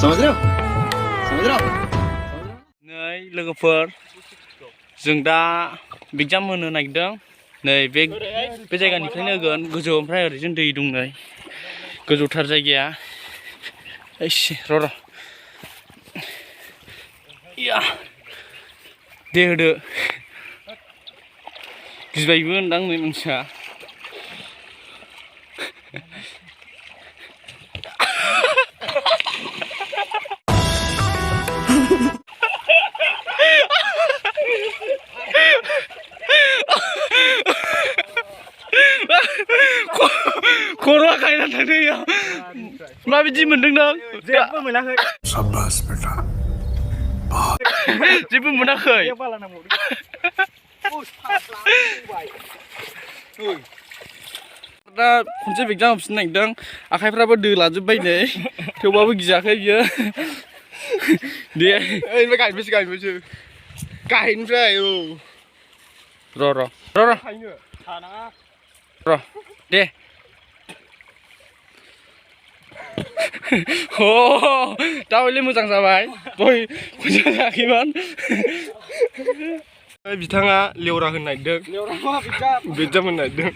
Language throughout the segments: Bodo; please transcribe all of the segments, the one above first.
नै लोगोफोर जों दा एग्जाम होनो नागिरदों नै बे जायगानिफ्रायनो होगोन गोजौ ओमफ्राय ओरैजों दै दं नै गोजौथार जायगाया एसे र' या दे होदो गिबायबो होनदां नै मानसिया खर'आ खायना थांदों माबायदि मोनदों नों? जेबो मोनाखै साबास बेटा जेबो मोनाखै दा खनसे एग्जाम होफिननो नागिरदों आखाइफ्राबो दोलाजोब्बाय नै थेवबाबो गियाखै बियो दे ओइ गायनोसै गायनिफ्राय औ र' दे दा हयले मोजां जाबाय दहाय मोजां जायाखैमोन बिथाङा लेवरा होनो नागिरदों बेजाम होनो नागिरदों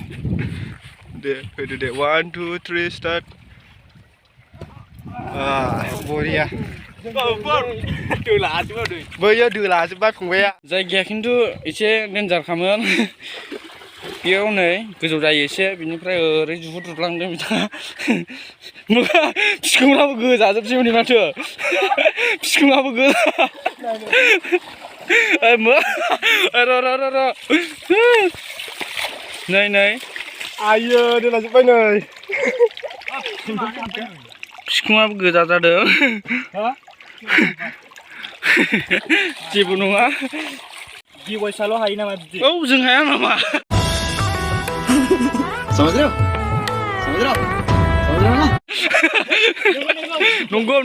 दे होदो दे 1 2 3 स्टार्ट बरिया बैयो दोलाजोब्बाय फंबाया जायगाया खिन्थु एसे डेन्जारखामोन बेयाव नै गोजौ जायो एसे बिनिफ्राय ओरै जुहुद्रुलांदों बिथाङा बिखुङाबो गोजाजोबसै हनै माथो बिखुङाबो गोजा र' नै आयो दोलाजोब्बाय नै बिखुङाबो गोजा जादों जेबो नङा गिवाइसाल' हायो नामा बिदि औ जों हाया नामा नंगौ